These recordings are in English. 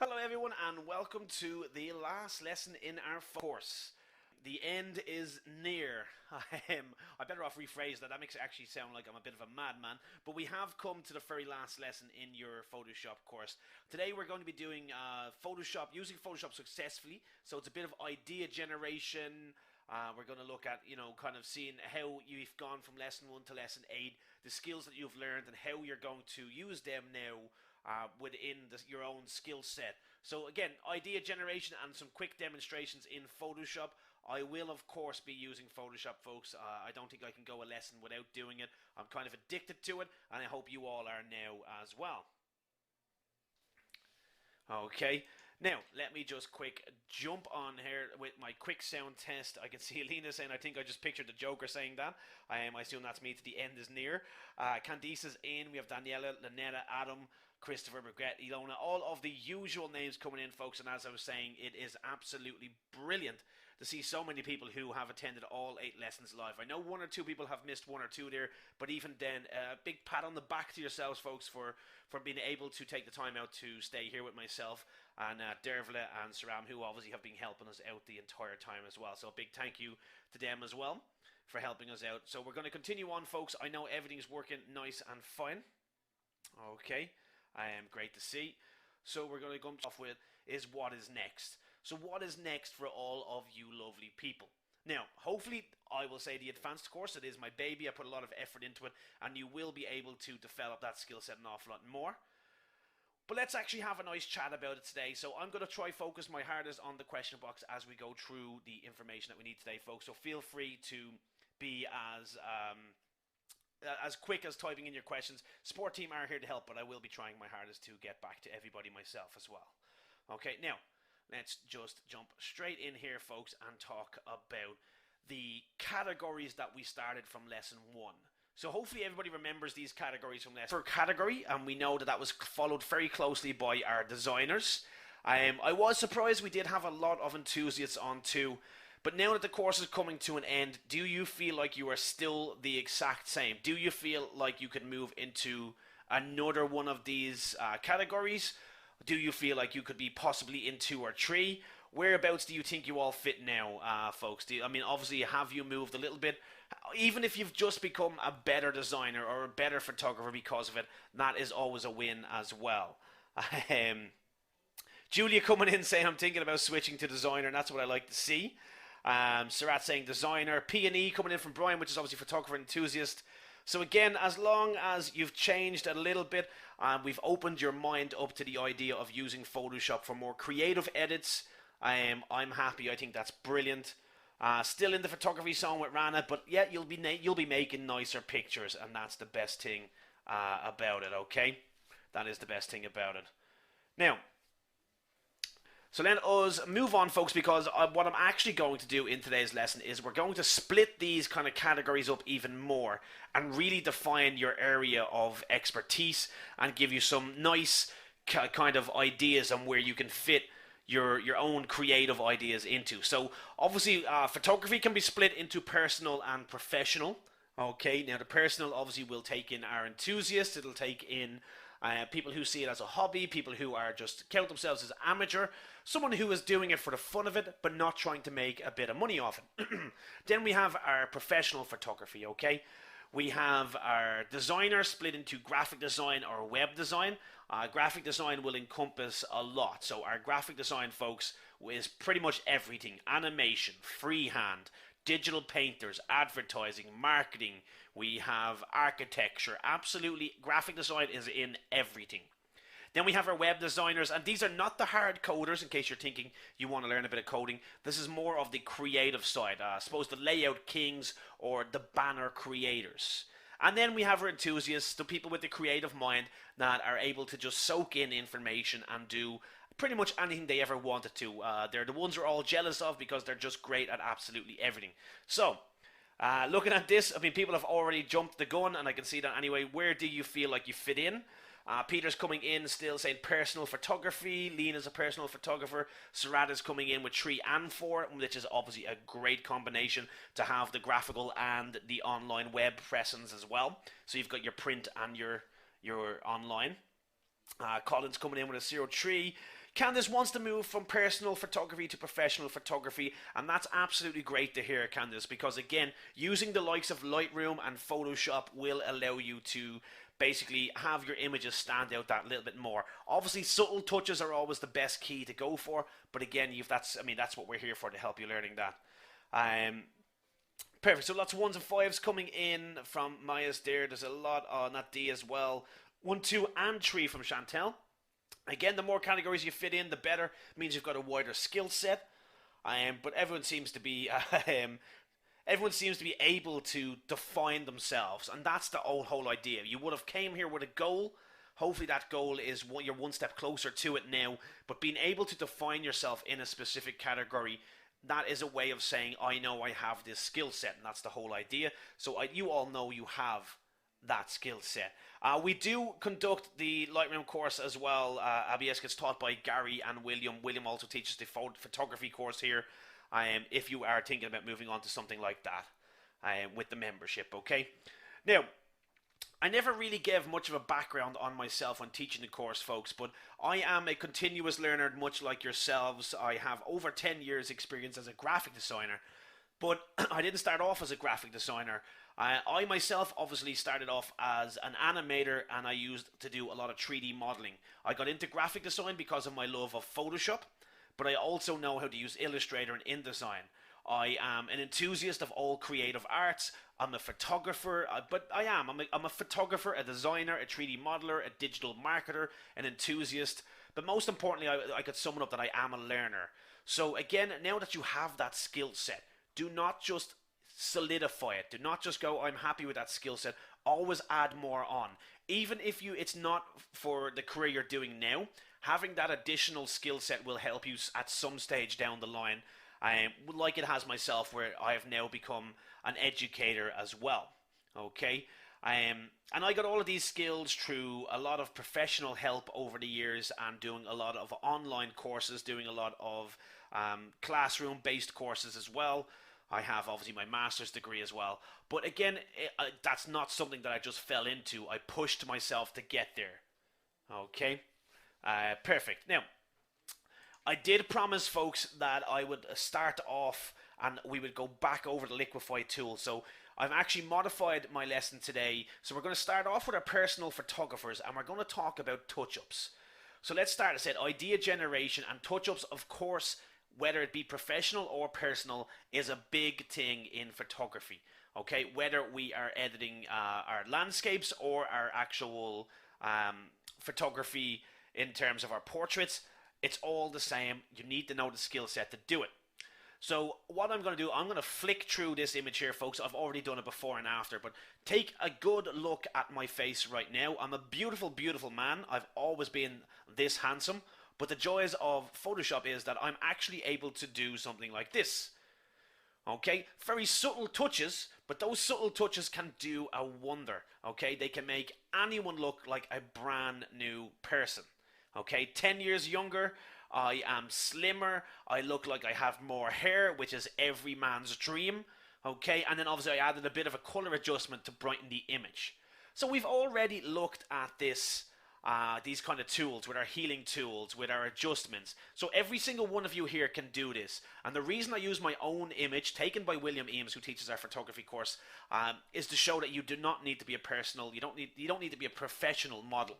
Hello everyone and welcome to the last lesson in our course. The end is near. I better off rephrase that. That makes it actually sound like I'm a bit of a madman. But we have come to the very last lesson in your Photoshop course. Today we're going to be doing Photoshop, using Photoshop successfully. So it's a bit of idea generation. We're going to look at, kind of seeing how you've gone from lesson 1 to lesson 8, the skills that you've learned and how you're going to use them now within your own skill set. So again, idea generation and some quick demonstrations in Photoshop. I will of course be using Photoshop, folks. I don't think I can go a lesson without doing it. I'm kind of addicted to it, and I hope you all are now as well. Okay, now let me just quick jump on here with my quick sound test. I can see Alina saying, I think I just pictured the Joker saying that. I assume that's me to the end is near. Candice's in, we have Daniela, Lynetta, Adam, Christopher, Regret, Ilona, all of the usual names coming in, folks. And as I was saying, it is absolutely brilliant to see so many people who have attended all 8 lessons live. I know 1 or 2 people have missed 1 or 2 there, but even then, a big pat on the back to yourselves, folks, for being able to take the time out to stay here with myself and Dervla and Saram, who obviously have been helping us out the entire time as well. So a big thank you to them as well for helping us out. So we're going to continue on, folks. I know everything's working nice and fine. Okay. Great to see. So we're going to go off with is what is next. So what is next for all of you lovely people? Now, hopefully, I will say the advanced course, it is my baby. I put a lot of effort into it, and you will be able to develop that skill set an awful lot more. But let's actually have a nice chat about it today. So I'm going to try focus my hardest on the question box as we go through the information that we need today, folks. So feel free to be as quick as typing in your questions. Support team are here to help, but I will be trying my hardest to get back to everybody myself as well. Okay, now let's just jump straight in here, folks, and talk about the categories that we started from lesson 1. So hopefully everybody remembers these categories from lesson. For category, and we know that that was followed very closely by our designers. I was surprised we did have a lot of enthusiasts on too. But now that the course is coming to an end, do you feel like you are still the exact same? Do you feel like you could move into another one of these categories? Do you feel like you could be possibly in 2 or 3? Whereabouts do you think you all fit now, folks? Obviously, have you moved a little bit? Even if you've just become a better designer or a better photographer because of it, that is always a win as well. Julia coming in saying, I'm thinking about switching to designer, and that's what I like to see. Sarat saying designer. P&E coming in from Brian, which is obviously photographer enthusiast. So again, as long as you've changed a little bit, we've opened your mind up to the idea of using Photoshop for more creative edits. I'm happy. I think that's brilliant. Still in the photography zone with Rana, but yeah, you'll be making nicer pictures, and that's the best thing about it. Okay, that is the best thing about it. Now, so let us move on, folks, because what I'm actually going to do in today's lesson is we're going to split these kind of categories up even more and really define your area of expertise and give you some nice kind of ideas on where you can fit your own creative ideas into. So obviously photography can be split into personal and professional. Okay, now the personal obviously will take in our enthusiasts, it'll take in people who see it as a hobby, people who are just count themselves as amateur, someone who is doing it for the fun of it, but not trying to make a bit of money off it. Then we have our professional photography, okay? We have our designer split into graphic design or web design. Graphic design will encompass a lot. So our graphic design, folks, is pretty much everything. Animation, freehand, digital painters, advertising, marketing. We have architecture. Absolutely, graphic design is in everything. Then we have our web designers, and these are not the hard coders, in case you're thinking you want to learn a bit of coding. This is more of the creative side. I suppose the layout kings or the banner creators. And then we have our enthusiasts, the people with the creative mind that are able to just soak in information and do pretty much anything they ever wanted to. They're the ones we're all jealous of because they're just great at absolutely everything. So, looking at this, people have already jumped the gun, and I can see that anyway. Where do you feel like you fit in? Peter's coming in still saying personal photography. Lena's a personal photographer. Sarat is coming in with 3 and 4, which is obviously a great combination to have the graphical and the online web presence as well. So you've got your print and your online. Colin's coming in with a 0-3. Candice wants to move from personal photography to professional photography, and that's absolutely great to hear, Candice, because again, using the likes of Lightroom and Photoshop will allow you to basically have your images stand out that little bit more. Obviously, subtle touches are always the best key to go for, but again, that's what we're here for, to help you learning that. Perfect. So lots of 1s and 5s coming in from Maya's there. There's a lot on that D as well. 1, 2, and 3 from Chantel. Again, the more categories you fit in, the better. It means you've got a wider skill set. But everyone seems to be able to define themselves, and that's the whole idea. You would have came here with a goal. Hopefully that goal is you're one step closer to it now. But being able to define yourself in a specific category, that is a way of saying, I know I have this skill set, and that's the whole idea. So you all know you have that skill set. We do conduct the Lightroom course as well. ABS gets taught by Gary and William. William also teaches the photography course here. If you are thinking about moving on to something like that with the membership, okay? Now, I never really gave much of a background on myself when teaching the course, folks, but I am a continuous learner, much like yourselves. I have over 10 years experience as a graphic designer, but I didn't start off as a graphic designer. I myself obviously started off as an animator, and I used to do a lot of 3D modeling. I got into graphic design because of my love of Photoshop, but I also know how to use Illustrator and InDesign. I am an enthusiast of all creative arts. I'm a photographer, I'm a photographer, a designer, a 3D modeler, a digital marketer, an enthusiast. But most importantly, I could sum it up that I am a learner. So again, now that you have that skill set, do not just solidify it. Do not just go, I'm happy with that skill set. Always add more on. Even if it's not for the career you're doing now, having that additional skill set will help you at some stage down the line. Like it has myself, where I have now become an educator as well. Okay? And I got all of these skills through a lot of professional help over the years, and doing a lot of online courses, doing a lot of classroom-based courses as well. I have obviously my master's degree as well. But again, that's not something that I just fell into. I pushed myself to get there. Okay? Perfect. Now, I did promise folks that I would start off and we would go back over the Liquify tool. So I've actually modified my lesson today. So we're going to start off with our personal photographers, and we're going to talk about touch-ups. So let's start. I said idea generation, and touch-ups, of course, whether it be professional or personal, is a big thing in photography. Okay, whether we are editing our landscapes or our actual photography in terms of our portraits, it's all the same. You need to know the skill set to do it. So what I'm going to do, I'm going to flick through this image here, folks. I've already done it before and after, but take a good look at my face right now. I'm a beautiful, beautiful man. I've always been this handsome, but the joys of Photoshop is that I'm actually able to do something like this. Okay, very subtle touches, but those subtle touches can do a wonder. Okay, they can make anyone look like a brand new person. Okay, 10 years younger, I am slimmer, I look like I have more hair, which is every man's dream. Okay, and then obviously I added a bit of a color adjustment to brighten the image. So we've already looked at this, these kind of tools, with our healing tools, with our adjustments. So every single one of you here can do this. And the reason I use my own image, taken by William Eames, who teaches our photography course, is to show that you do not need to be a personal, you don't need to be a professional model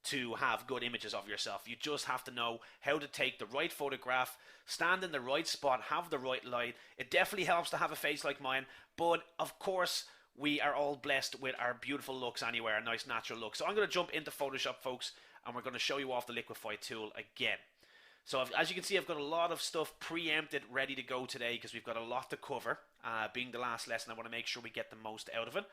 to have good images of yourself. You just have to know how to take the right photograph, stand in the right spot, have the right light. It definitely helps to have a face like mine, but of course we are all blessed with our beautiful looks anyway, our nice natural looks. So I'm going to jump into Photoshop, folks, and we're going to show you off the Liquify tool again. So as you can see, I've got a lot of stuff preempted, ready to go today, because we've got a lot to cover. Being the last lesson, I want to make sure we get the most out of it.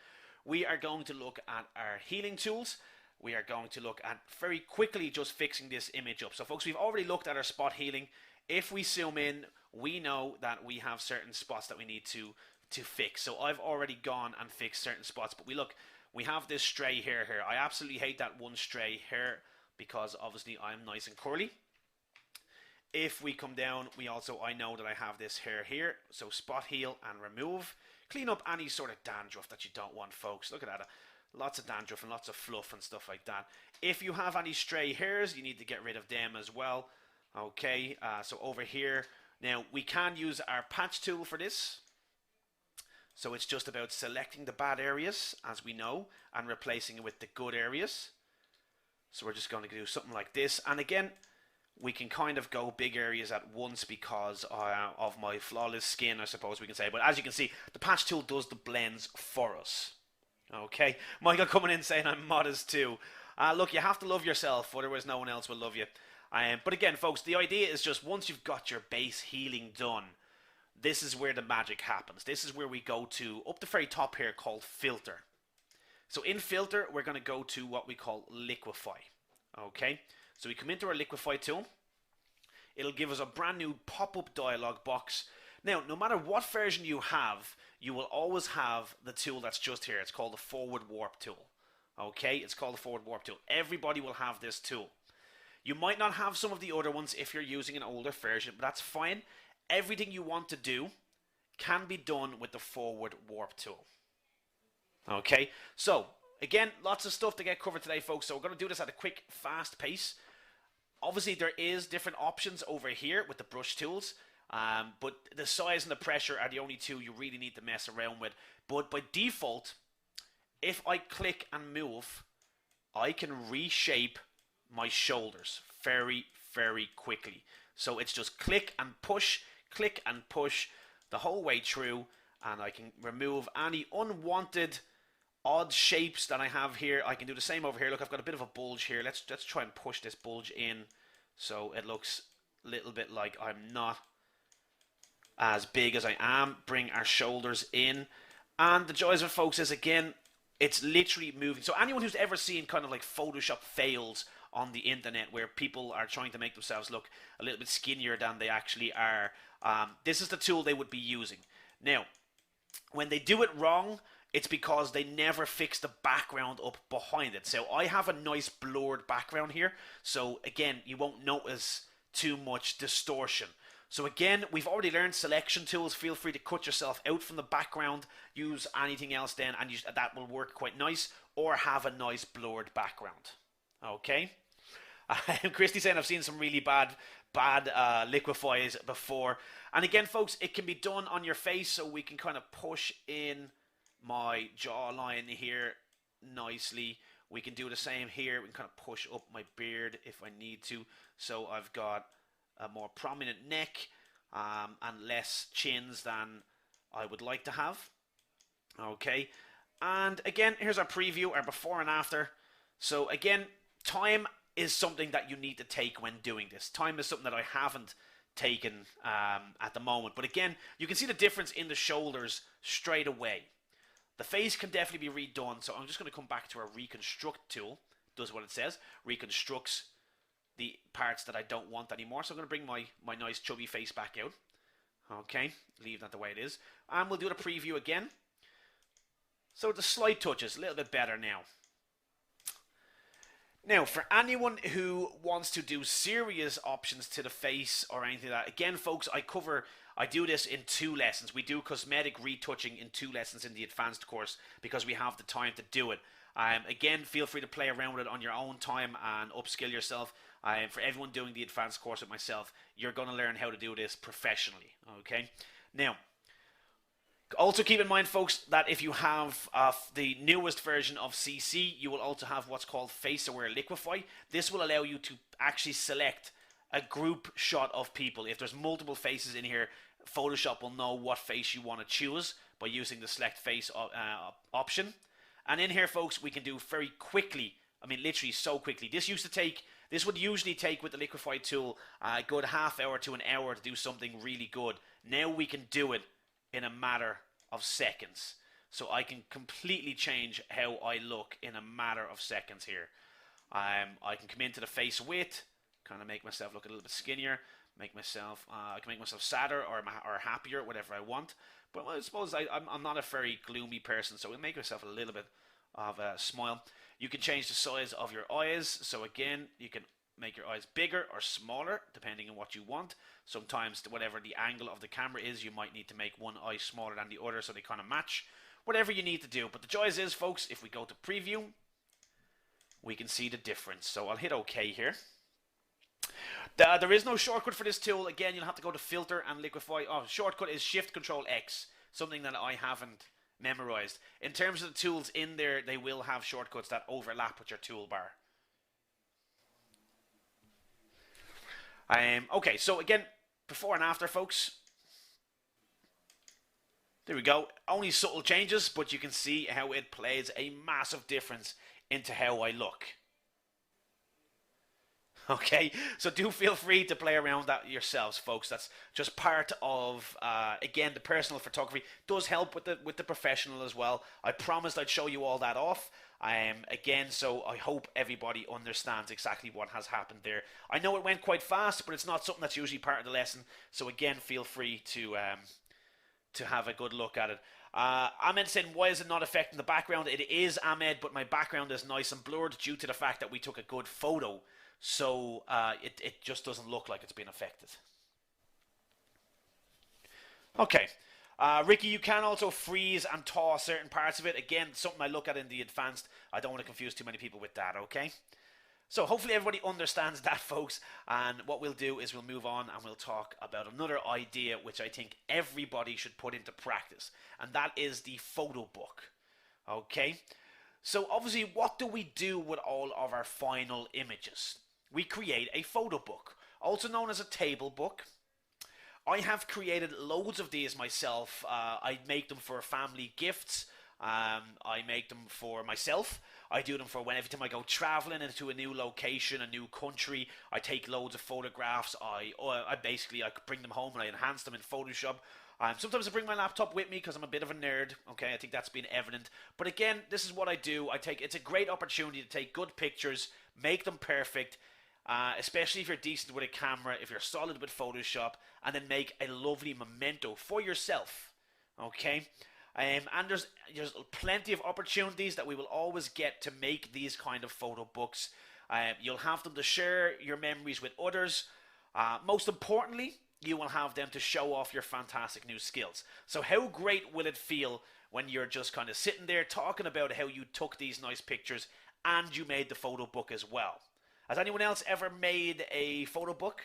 We are going to look at our healing tools. We are going to look at very quickly just fixing this image up. So folks, we've already looked at our spot healing. If we zoom in, we know that we have certain spots that we need to fix. So I've already gone and fixed certain spots, but we have this stray hair here. I absolutely hate that one stray hair because obviously I'm nice and curly. If we come down, I know that I have this hair here. So spot heal and remove. Clean up any sort of dandruff that you don't want, folks. Look at that. Lots of dandruff and lots of fluff and stuff like that. If you have any stray hairs, you need to get rid of them as well. Okay, so over here, now we can use our patch tool for this. So it's just about selecting the bad areas, as we know, and replacing it with the good areas. So we're just going to do something like this. And again, we can kind of go big areas at once because of my flawless skin, I suppose we can say. But as you can see, the patch tool does the blends for us. Okay, Michael coming in saying I'm modest too. Look, you have to love yourself, otherwise no one else will love you. But again, folks, the idea is just once you've got your base healing done, this is where the magic happens. This is where we go to, up the very top here, called Filter. So in Filter, we're going to go to what we call Liquify. Okay, so we come into our Liquify tool. It'll give us a brand new pop-up dialog box. Now, no matter what version you have, you will always have the tool that's just here. It's called the Forward Warp tool. Okay, it's called the Forward Warp tool. Everybody will have this tool. You might not have some of the other ones if you're using an older version, but that's fine. Everything you want to do can be done with the Forward Warp tool. Okay, so again, lots of stuff to get covered today, folks. So we're going to do this at a quick, fast pace. Obviously, there is different options over here with the brush tools, but the size and the pressure are the only two you really need to mess around with. But by default, if I click and move, I can reshape my shoulders very, very quickly. So it's just click and push the whole way through, and I can remove any unwanted odd shapes that I have here. I can do the same over here. Look, I've got a bit of a bulge here. Let's try and push this bulge in so it looks a little bit like I'm not as big as I am. Bring our shoulders in, and the joys of it, folks, is again, it's literally moving. So anyone who's ever seen kind of like Photoshop fails on the internet where people are trying to make themselves look a little bit skinnier than they actually are, this is the tool they would be using. Now, when they do it wrong, it's because they never fix the background up behind it. So I have a nice blurred background here, so again, you won't notice too much distortion. So again, we've already learned selection tools. Feel free to cut yourself out from the background, use anything else then, and that will work quite nice, or have a nice blurred background. Okay? Christy saying I've seen some really bad liquefies before. And again, folks, it can be done on your face, so we can kind of push in my jawline here nicely. We can do the same here. We can kind of push up my beard if I need to. So I've got a more prominent neck and less chins than I would like to have. Okay. And again, here's our preview, our before and after. So again, time is something that you need to take when doing this. Time is something that I haven't taken at the moment. But again, you can see the difference in the shoulders straight away. The face can definitely be redone. So I'm just going to come back to our reconstruct tool. Does what it says. Reconstructs the parts that I don't want anymore. So I'm going to bring my nice chubby face back out. Okay, leave that the way it is. And we'll do the preview again. So the slight touches, a little bit better now. Now, for anyone who wants to do serious options to the face or anything like that, again, folks, I do this in 2 lessons. We do cosmetic retouching in 2 lessons in the advanced course because we have the time to do it. Again, feel free to play around with it on your own time and upskill yourself. For everyone doing the advanced course with myself, you're going to learn how to do this professionally. Okay. Now, also keep in mind, folks, that if you have the newest version of CC, you will also have what's called Face Aware Liquify. This will allow you to actually select a group shot of people. If there's multiple faces in here, Photoshop will know what face you want to choose by using the select face option. And in here, folks, we can do very quickly. I mean, literally so quickly. This would usually take with the Liquify tool a good half hour to an hour to do something really good. Now we can do it in a matter of seconds. So I can completely change how I look in a matter of seconds here. I can come into the face width, kind of make myself look a little bit skinnier, I can make myself sadder or happier, whatever I want. But I suppose I'm not a very gloomy person, so we'll make myself a little bit of a smile. You can change the size of your eyes. So again, you can make your eyes bigger or smaller depending on what you want. Sometimes whatever the angle of the camera is, you might need to make one eye smaller than the other so they kind of match. Whatever you need to do. But the choice is, folks, if we go to preview, we can see the difference. So I'll hit OK here. There is no shortcut for this tool. Again, you'll have to go to filter and liquify. Oh, shortcut is Shift Control X, something that I haven't memorized. In terms of the tools in there, they will have shortcuts that overlap with your toolbar. Okay, so again, before and after, folks. There we go. Only subtle changes, but you can see how it plays a massive difference into how I look. Okay, so do feel free to play around that yourselves, folks. That's just part of, again, the personal photography does help with the professional as well. I promised I'd show you all that off. Again, so I hope everybody understands exactly what has happened there. I know it went quite fast, but it's not something that's usually part of the lesson. So again, feel free to have a good look at it. Ahmed saying, why is it not affecting the background? It is, Ahmed, but my background is nice and blurred due to the fact that we took a good photo. So it just doesn't look like it's been affected. Okay. Ricky, you can also freeze and thaw certain parts of it. Again, something I look at in the advanced. I don't want to confuse too many people with that, okay? So hopefully everybody understands that, folks. And what we'll do is we'll move on and we'll talk about another idea which I think everybody should put into practice. And that is the photo book. Okay? So obviously, what do we do with all of our final images? We create a photo book, also known as a table book. I have created loads of these myself. I make them for family gifts. I make them for myself. I do them for every time I go traveling into a new location, a new country. I take loads of photographs. I bring them home and I enhance them in Photoshop. Sometimes I bring my laptop with me because I'm a bit of a nerd. Okay, I think that's been evident. But again, this is what I do. It's a great opportunity to take good pictures, make them perfect. Especially if you're decent with a camera, if you're solid with Photoshop, and then make a lovely memento for yourself. Okay? And there's plenty of opportunities that we will always get to make these kind of photo books. You'll have them to share your memories with others. Most importantly, you will have them to show off your fantastic new skills. So how great will it feel when you're just kind of sitting there talking about how you took these nice pictures and you made the photo book as well? Has anyone else ever made a photo book?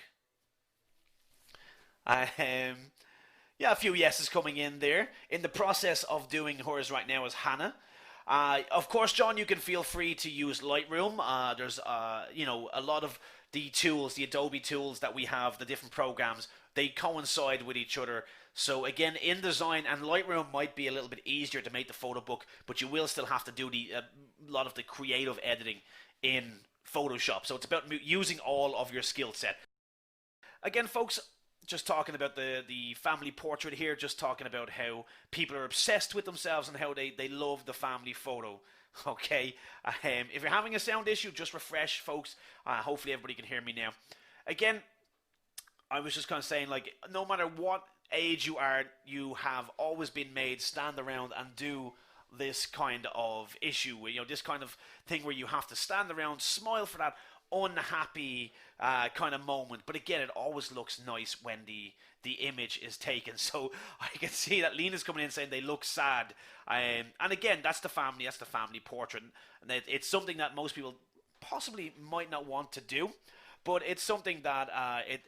Yeah, a few yeses coming in there. In the process of doing hers right now is Hannah. Of course, John, you can feel free to use Lightroom. There's, a lot of the tools, the Adobe tools that we have, the different programs, they coincide with each other. So again, InDesign and Lightroom might be a little bit easier to make the photo book, but you will still have to do a lot of the creative editing in Photoshop. So it's about using all of your skill set. Again, folks, just talking about the family portrait here, just talking about how people are obsessed with themselves and how they love the family photo. Okay, if you're having a sound issue, just refresh, folks. Hopefully everybody can hear me now. Again, I was just kind of saying, like, no matter what age you are, you have always been made stand around and do this kind of issue, this kind of thing where you have to stand around, smile for that unhappy kind of moment. But again, it always looks nice when the image is taken. So I can see that Lena's coming in saying they look sad. And again, that's the family portrait. And it's something that most people possibly might not want to do, but it's something that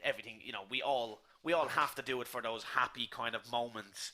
everything, we all have to do it for those happy kind of moments.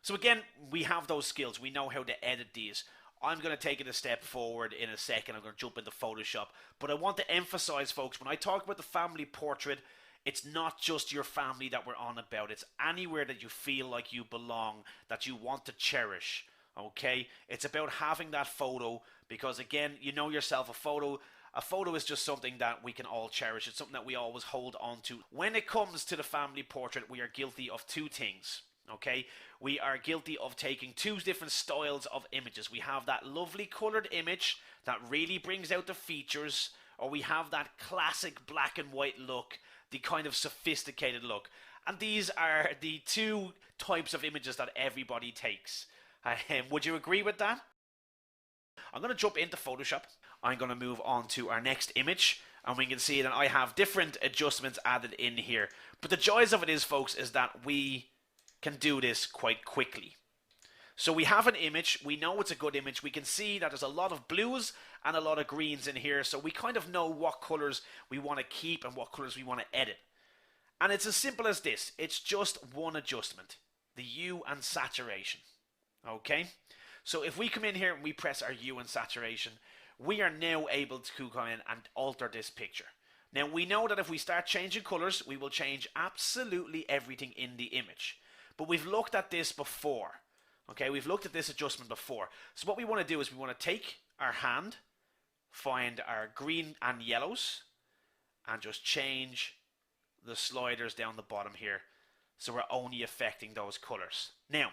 So again, we have those skills. We know how to edit these. I'm going to take it a step forward in a second. I'm going to jump into Photoshop. But I want to emphasize, folks, when I talk about the family portrait, it's not just your family that we're on about. It's anywhere that you feel like you belong, that you want to cherish. Okay? It's about having that photo because, again, you know yourself, a photo is just something that we can all cherish. It's something that we always hold on to. When it comes to the family portrait, we are guilty of two things. Okay, we are guilty of taking two different styles of images. We have that lovely colored image that really brings out the features, or we have that classic black and white look, the kind of sophisticated look. And these are the two types of images that everybody takes. Would you agree with that? I'm going to jump into Photoshop. I'm going to move on to our next image, and we can see that I have different adjustments added in here. But the joys of it is, folks, is that we can do this quite quickly. So we have an image, we know it's a good image, we can see that there's a lot of blues and a lot of greens in here, so we kind of know what colors we want to keep and what colors we want to edit. And it's as simple as this, it's just one adjustment, the hue and saturation. Okay, so if we come in here and we press our hue and saturation, we are now able to come in and alter this picture. Now we know that if we start changing colors, we will change absolutely everything in the image. But we've looked at this before. Okay, we've looked at this adjustment before. So what we want to do is we want to take our hand, find our green and yellows, and just change the sliders down the bottom here. So we're only affecting those colors. Now,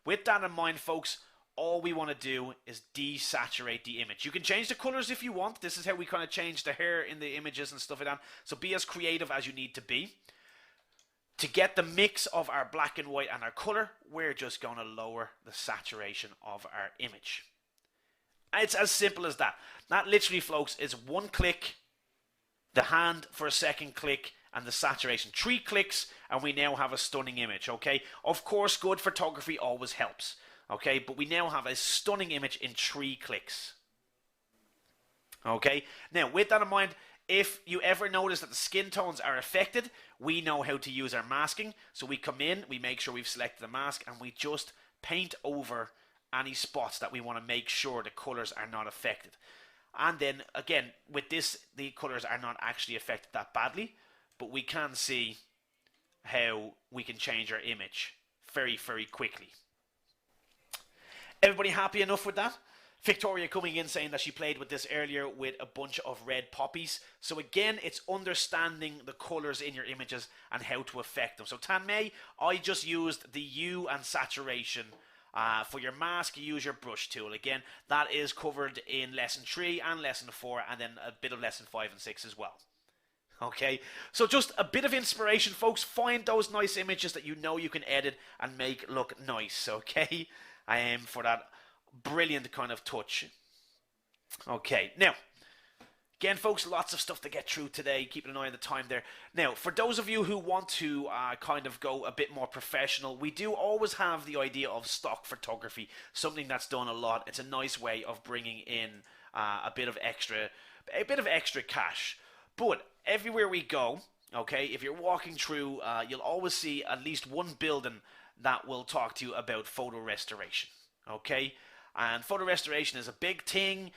with that in mind, folks, all we want to do is desaturate the image. You can change the colors if you want. This is how we kind of change the hair in the images and stuff like that. So be as creative as you need to be. To get the mix of our black and white and our color, we're just going to lower the saturation of our image. It's as simple as that. That literally, folks, is one click, the hand for a second click, and the saturation. 3 clicks, and we now have a stunning image, okay? Of course, good photography always helps, okay? But we now have a stunning image in 3 clicks. Okay? Now, with that in mind, if you ever notice that the skin tones are affected, we know how to use our masking. So we come in, we make sure we've selected the mask, and we just paint over any spots that we want to make sure the colors are not affected. And then, again, with this, the colors are not actually affected that badly, but we can see how we can change our image very, very quickly. Everybody happy enough with that? Victoria coming in saying that she played with this earlier with a bunch of red poppies. So again, it's understanding the colors in your images and how to affect them. So Tanmay, I just used the hue and saturation. For your mask, you use your brush tool. Again, that is covered in lesson 3 and lesson 4, and then a bit of lesson 5 and 6 as well. Okay, so just a bit of inspiration, folks. Find those nice images that you know you can edit and make look nice, okay? For that brilliant kind of touch. Okay, now, again, folks, lots of stuff to get through today. Keeping an eye on the time there. Now, for those of you who want to kind of go a bit more professional, we do always have the idea of stock photography, something that's done a lot. It's a nice way of bringing in a bit of extra cash. But everywhere we go, okay, if you're walking through, you'll always see at least one building that will talk to you about photo restoration, okay? And photo restoration is a big thing.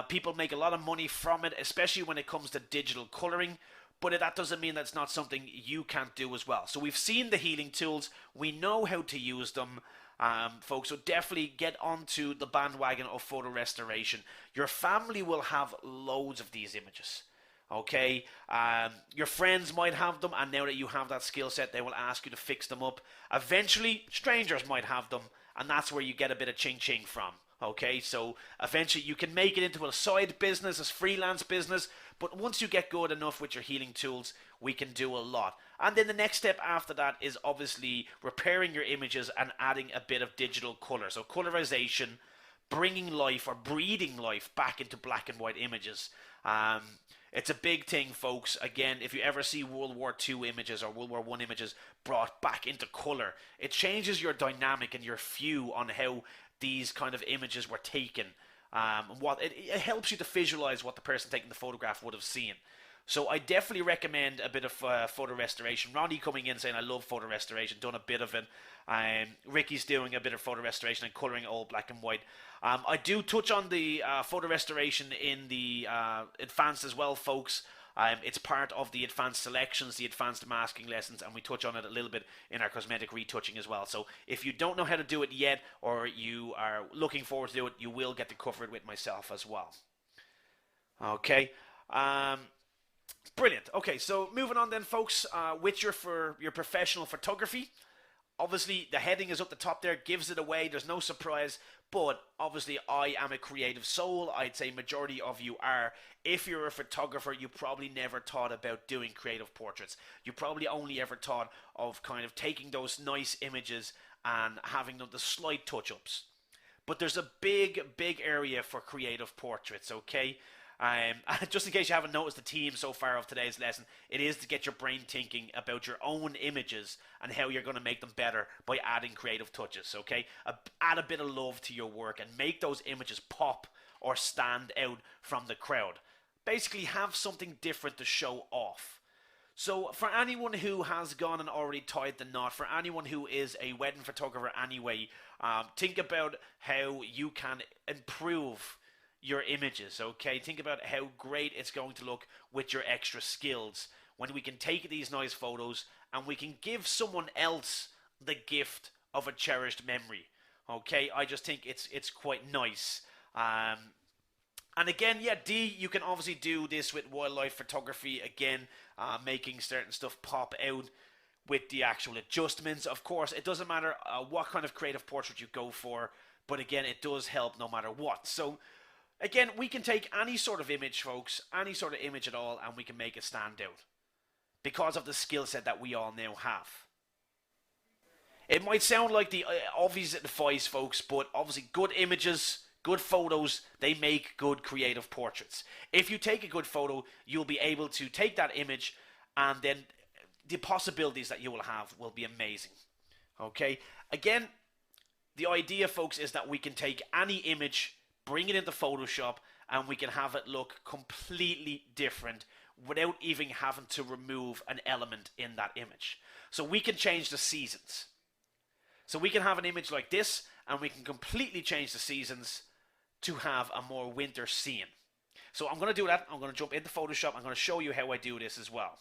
People make a lot of money from it, especially when it comes to digital coloring. But that doesn't mean that's not something you can't do as well. So we've seen the healing tools. We know how to use them, folks. So definitely get onto the bandwagon of photo restoration. Your family will have loads of these images. Okay, your friends might have them, and now that you have that skill set, they will ask you to fix them up. Eventually, strangers might have them, and that's where you get a bit of ching-ching from. Okay, so eventually you can make it into a side business, a freelance business, but once you get good enough with your healing tools, we can do a lot. And then the next step after that is obviously repairing your images and adding a bit of digital color. So colorization, bringing life or breathing life back into black and white images. It's a big thing, folks. Again, if you ever see World War II images or World War I images brought back into color, it changes your dynamic and your view on how these kind of images were taken. It helps you to visualize what the person taking the photograph would have seen. So I definitely recommend a bit of photo restoration. Ronnie coming in saying I love photo restoration, done a bit of it. Ricky's doing a bit of photo restoration and coloring all black and white. I do touch on the photo restoration in the advanced as well, folks. It's part of the advanced selections, the advanced masking lessons, and we touch on it a little bit in our cosmetic retouching as well. So if you don't know how to do it yet, or you are looking forward to do it, you will get to cover it with myself as well. Okay. Brilliant. Okay, so moving on then, folks, with your professional photography. Obviously, the heading is up the top there, gives it away. There's no surprise, but obviously, I am a creative soul. I'd say majority of you are. If you're a photographer, you probably never thought about doing creative portraits. You probably only ever thought of kind of taking those nice images and having the slight touch-ups. But there's a big area for creative portraits, okay? Just in case you haven't noticed the theme so far of today's lesson, it is to get your brain thinking about your own images and how you're going to make them better by adding creative touches, okay? Add a bit of love to your work and make those images pop or stand out from the crowd. Basically, have something different to show off. So for anyone who has gone and already tied the knot, for anyone who is a wedding photographer anyway, think about how you can improve your images, okay? Think about how great it's going to look with your extra skills when we can take these nice photos and we can give someone else the gift of a cherished memory, okay? I just think it's quite nice. And again, yeah, D, you can obviously do this with wildlife photography, again, making certain stuff pop out with the actual adjustments. Of course, it doesn't matter what kind of creative portrait you go for, but again, it does help no matter what. So again, we can take any sort of image, folks, any sort of image at all, and we can make it stand out because of the skill set that we all now have. It might sound like the obvious advice, folks, but obviously good images, good photos, they make good creative portraits. If you take a good photo, you'll be able to take that image and then the possibilities that you will have will be amazing. Okay? Again, the idea, folks, is that we can take any image, bring it into Photoshop, and we can have it look completely different without even having to remove an element in that image. So we can change the seasons. So we can have an image like this, and we can completely change the seasons to have a more winter scene. So I'm going to do that. I'm going to jump into Photoshop. I'm going to show you how I do this as well.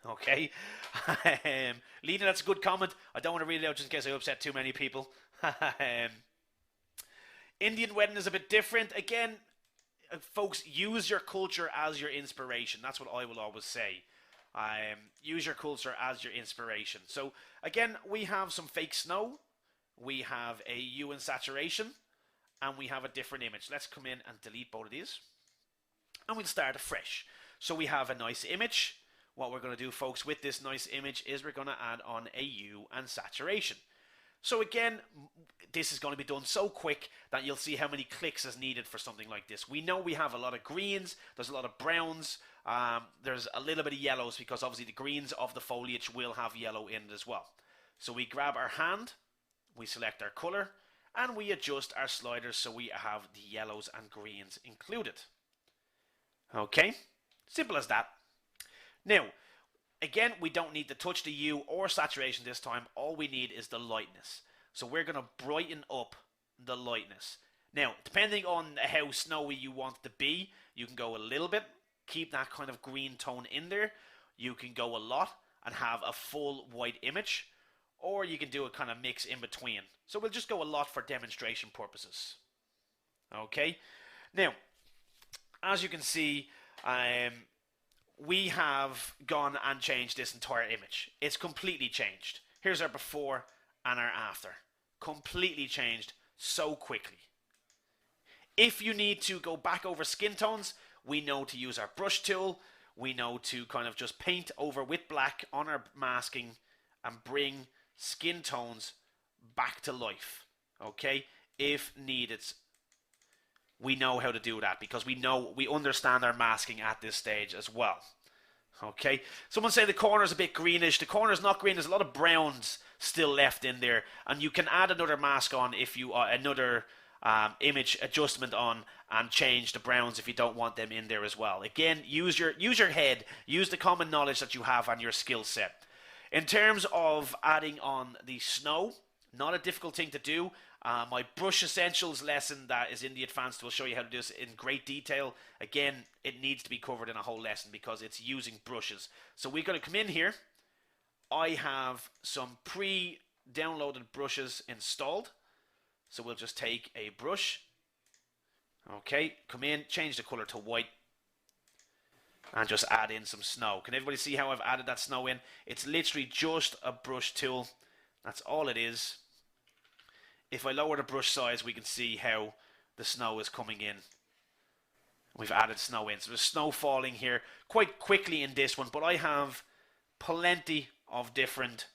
Okay. Lena, that's a good comment. I don't want to read it out just in case I upset too many people. Indian wedding is a bit different. Again, folks, use your culture as your inspiration. That's what I will always say. Use your culture as your inspiration. So again, we have some fake snow. We have a hue and saturation. And we have a different image. Let's come in and delete both of these. And we'll start afresh. So we have a nice image. What we're going to do, folks, with this nice image is we're going to add on a hue and saturation. So again, this is going to be done so quick that you'll see how many clicks is needed for something like this. We know we have a lot of greens. There's a lot of browns. There's a little bit of yellows because obviously the greens of the foliage will have yellow in it as well. So we grab our hand. We select our color. And we adjust our sliders so we have the yellows and greens included. Okay, simple as that. Now, again, we don't need to touch the hue or saturation this time. All we need is the lightness. So we're going to brighten up the lightness. Now, depending on how snowy you want it to be, you can go a little bit, keep that kind of green tone in there. You can go a lot and have a full white image. Or you can do a kind of mix in between. So we'll just go a lot for demonstration purposes. Okay. Now, as you can see, we have gone and changed this entire image. It's completely changed. Here's our before and our after. Completely changed so quickly. If you need to go back over skin tones, we know to use our brush tool. We know to kind of just paint over with black on our masking and bring skin tones back to life, okay, if needed. We know how to do that because we understand our masking at this stage as well. Okay, someone say the corner is a bit greenish. The corner is not green. There's a lot of browns still left in there, and you can add another mask on if you another image adjustment on and change the browns if you don't want them in there as well. Again, use your head, use the common knowledge that you have on your skill set. In terms of adding on the snow, not a difficult thing to do. My brush essentials lesson that is in the advanced will show you how to do this in great detail. Again, it needs to be covered in a whole lesson because it's using brushes. So we're going to come in here. I have some pre-downloaded brushes installed. So we'll just take a brush. Okay, come in, change the color to white. And just add in some snow. Can everybody see how I've added that snow in? It's literally just a brush tool. That's all it is. If I lower the brush size, we can see how the snow is coming in. We've added snow in. So there's snow falling here quite quickly in this one. But I have plenty of different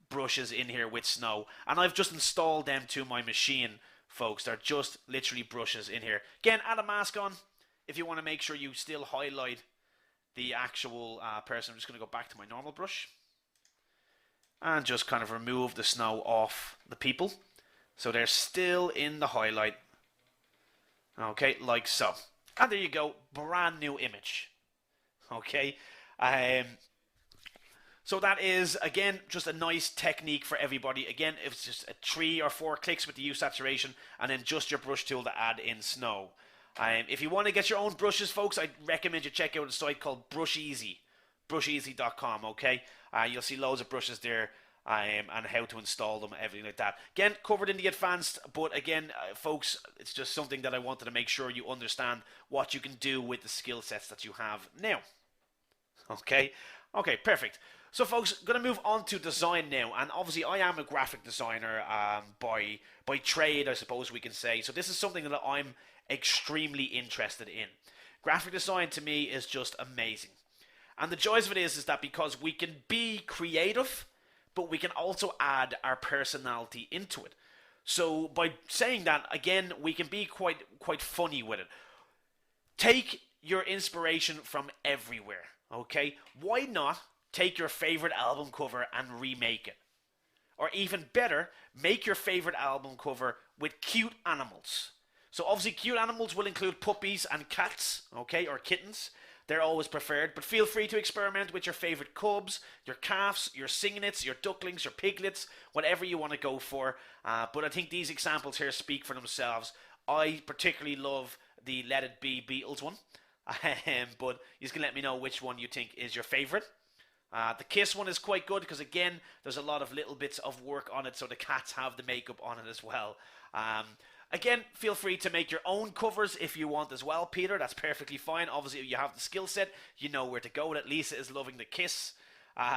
brushes in here with snow. And I've just installed them to my machine, folks. They're just literally brushes in here. Again, add a mask on. if you want to make sure you still highlight the actual person, I'm just going to go back to my normal brush and just kind of remove the snow off the people. So they're still in the highlight. Okay, like so. And there you go, brand new image. Okay, so that is, again, just a nice technique for everybody. Again, it's just 3 or 4 clicks with the hue saturation, and then just your brush tool to add in snow. If you want to get your own brushes, folks, I recommend you check out a site called BrushEasy, brusheasy.com, okay? You'll see loads of brushes there, and how to install them, everything like that. Again, covered in the advanced, but again, folks, it's just something that I wanted to make sure you understand what you can do with the skill sets that you have now. Okay, perfect. So, folks, going to move on to design now, and obviously I am a graphic designer by trade, I suppose we can say. So this is something that I'm extremely interested in. Graphic design to me is just amazing, and the joys of it is that because we can be creative, but we can also add our personality into it. So by saying that, again, we can be quite funny with it. Take your inspiration from everywhere, okay? Why not take your favorite album cover and remake it? Or even better, make your favorite album cover with cute animals. So obviously cute animals will include puppies and cats, okay, or kittens. They're always preferred, but feel free to experiment with your favorite cubs, your calves, your cygnates, your ducklings, your piglets, whatever you want to go for. But I think these examples here speak for themselves. I particularly love the Let It Be Beatles one, but you can let me know which one you think is your favorite. The Kiss one is quite good because, again, there's a lot of little bits of work on it, so the cats have the makeup on it as well. Again, feel free to make your own covers if you want as well, Peter. That's perfectly fine. Obviously, you have the skill set. You know where to go. That Lisa is loving the Kiss.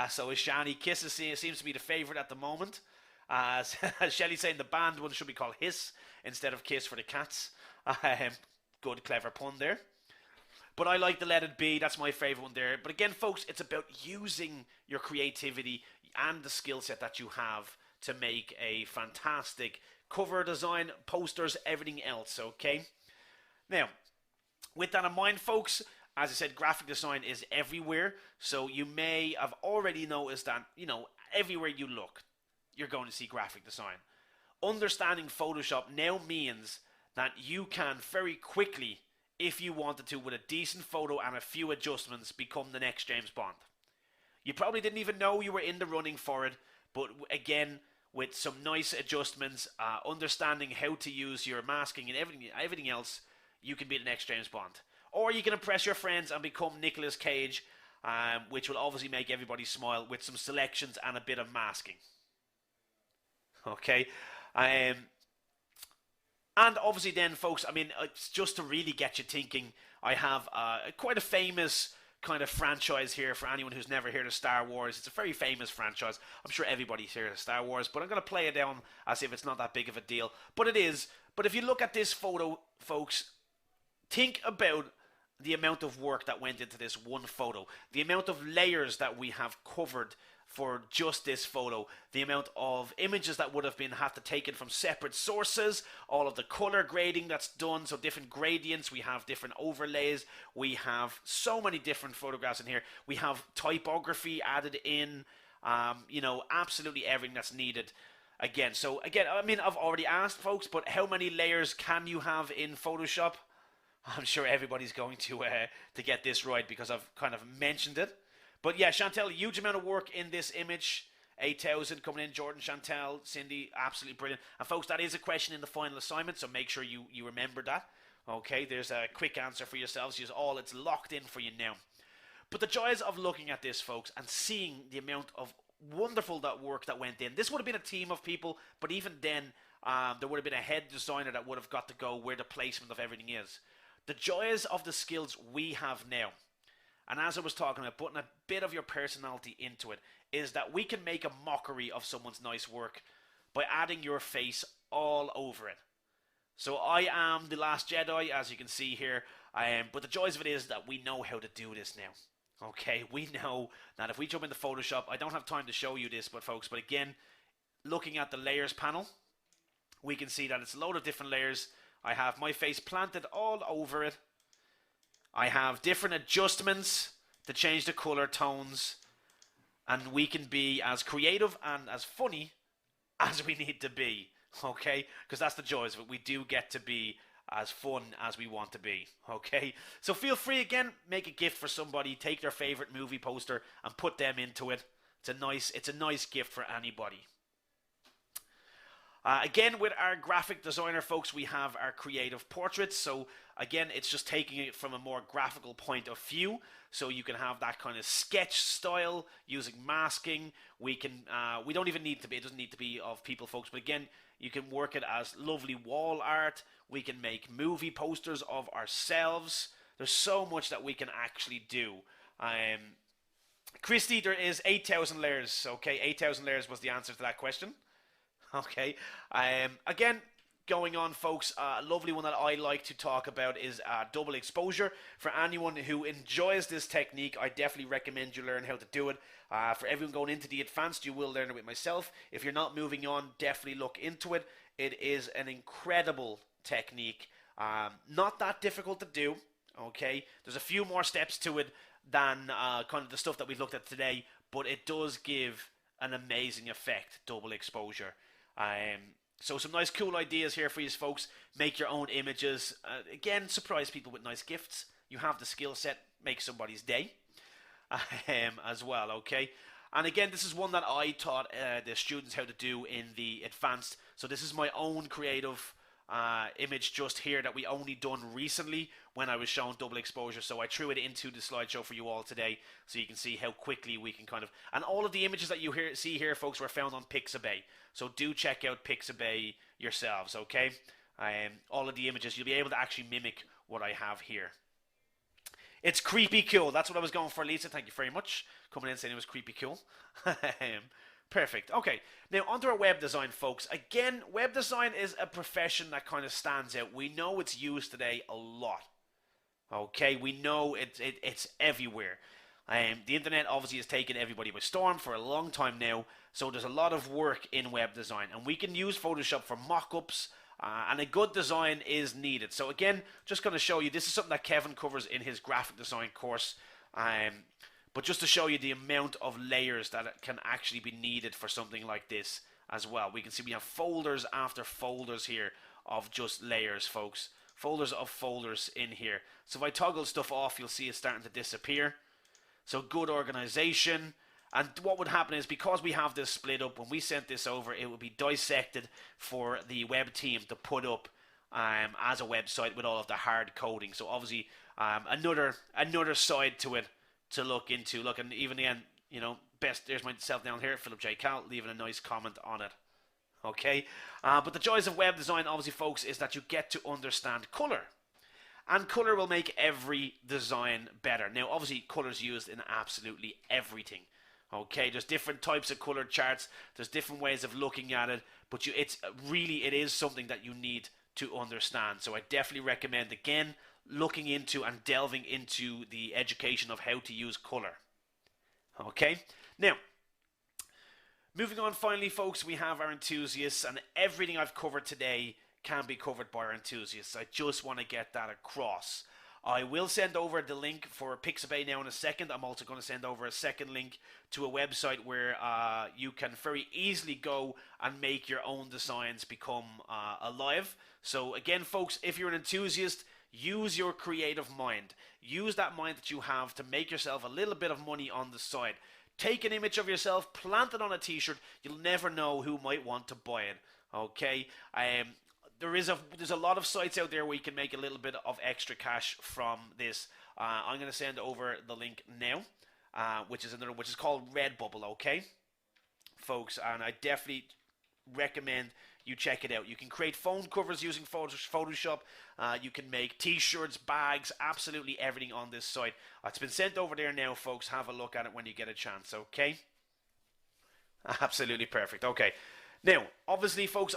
So is Shani. Kiss seems to be the favourite at the moment. As Shelley's saying, the band one should be called Hiss instead of Kiss for the cats. Good, clever pun there. But I like the Let It Be. That's my favourite one there. But again, folks, it's about using your creativity and the skill set that you have to make a fantastic cover design, posters, everything else, okay? Now, with that in mind, folks, as I said, graphic design is everywhere. So you may have already noticed that, everywhere you look, you're going to see graphic design. Understanding Photoshop now means that you can very quickly, if you wanted to, with a decent photo and a few adjustments, become the next James Bond. You probably didn't even know you were in the running for it, but again, with some nice adjustments, understanding how to use your masking and everything else, you can be the next James Bond. Or you can impress your friends and become Nicolas Cage, which will obviously make everybody smile with some selections and a bit of masking. Okay? And obviously then, folks, it's just to really get you thinking, I have quite a famous kind of franchise here for anyone who's never heard of Star Wars. It's a very famous franchise. I'm sure everybody's heard of Star Wars, but I'm going to play it down as if it's not that big of a deal. But it is. But if you look at this photo, folks, think about the amount of work that went into this one photo, the amount of layers that we have covered for just this photo, the amount of images that would have been have to taken from separate sources, all of the color grading that's done, so different gradients, we have different overlays, we have so many different photographs in here, we have typography added in, absolutely everything that's needed. Again, I've already asked, folks, but how many layers can you have in Photoshop? I'm sure everybody's going to get this right because I've kind of mentioned it. But yeah, Chantel, huge amount of work in this image. 8,000 coming in. Jordan, Chantel, Cindy, absolutely brilliant. And folks, that is a question in the final assignment, so make sure you remember that. Okay, there's a quick answer for yourselves. It's locked in for you now. But the joys of looking at this, folks, and seeing the amount of wonderful that work that went in. This would have been a team of people, but even then, there would have been a head designer that would have got to go where the placement of everything is. The joys of the skills we have now, and as I was talking about, putting a bit of your personality into it, is that we can make a mockery of someone's nice work by adding your face all over it. So I am the Last Jedi, as you can see here, but the joys of it is that we know how to do this now. Okay, we know that if we jump into Photoshop, I don't have time to show you this, but again, looking at the layers panel, we can see that it's a load of different layers. I have my face planted all over it. I have different adjustments to change the color tones, and we can be as creative and as funny as we need to be, okay? Because that's the joys of it. We do get to be as fun as we want to be, okay? So feel free, again, make a gift for somebody, take their favorite movie poster and put them into it. It's a nice gift for anybody. Again, with our graphic designer, folks, we have our creative portraits. So again, it's just taking it from a more graphical point of view. So you can have that kind of sketch style using masking. We don't even need to be, it doesn't need to be of people, folks. But again, you can work it as lovely wall art. We can make movie posters of ourselves. There's so much that we can actually do. Christy, there is 8,000 layers. Okay, 8,000 layers was the answer to that question. Okay. Again, going on, folks, a lovely one that I like to talk about is double exposure. For anyone who enjoys this technique, I definitely recommend you learn how to do it. For everyone going into the advanced, you will learn it with myself. If you're not moving on, definitely look into it. It is an incredible technique. Not that difficult to do. Okay. There's a few more steps to it than kind of the stuff that we've looked at today, but it does give an amazing effect, double exposure. So some nice cool ideas here for you folks. Make your own images. Again, surprise people with nice gifts. You have the skill set, make somebody's day as well, okay? And again, this is one that I taught the students how to do in the advanced. So this is my own creative image just here that we only done recently when I was showing double exposure. So I threw it into the slideshow for you all today so you can see how quickly we can kind of, and all of the images that you see here, folks, were found on Pixabay. So do check out Pixabay yourselves, okay? All of the images, you'll be able to actually mimic what I have here. It's creepy cool. That's what I was going for, Lisa. Thank you very much. Coming in saying it was creepy cool. Perfect. Okay, now onto our web design, folks. Again, web design is a profession that kind of stands out. We know it's used today a lot. Okay, we know it's everywhere. The internet obviously has taken everybody by storm for a long time now, so there's a lot of work in web design, and we can use Photoshop for mock-ups, and a good design is needed. So again, just going to show you, this is something that Kevin covers in his graphic design course, but just to show you the amount of layers that can actually be needed for something like this as well. We can see we have folders after folders here of just layers, folks. Folders of folders in here. So if I toggle stuff off, you'll see it's starting to disappear. So good organization. And what would happen is, because we have this split up, when we sent this over, it would be dissected for the web team to put up as a website with all of the hard coding. So obviously another side to it to look into. Look, and even the end, you know, best, there's myself down here, Philip J. Cal, leaving a nice comment on it. Okay, but the joys of web design, obviously, folks, is that you get to understand color. And color will make every design better. Now, obviously, color is used in absolutely everything. Okay, there's different types of color charts. There's different ways of looking at it. But it is something that you need to understand. So I definitely recommend, again, looking into and delving into the education of how to use color. Okay, now, moving on, finally, folks, we have our enthusiasts, and everything I've covered today can be covered by our enthusiasts. I just want to get that across. I will send over the link for Pixabay now in a second. I'm also going to send over a second link to a website where you can very easily go and make your own designs become alive. So again, folks, if you're an enthusiast, use your creative mind. Use that mind that you have to make yourself a little bit of money on the side. Take an image of yourself, plant it on a t-shirt. You'll never know who might want to buy it. Okay? There's a lot of sites out there where you can make a little bit of extra cash from this. I'm going to send over the link now, which is called Redbubble, okay, folks, and I definitely recommend you check it out. You can create phone covers using Photoshop. You can make t-shirts, bags, absolutely everything on this site. It's been sent over there now, folks. Have a look at it when you get a chance, okay? Absolutely perfect. Okay. Now, obviously, folks,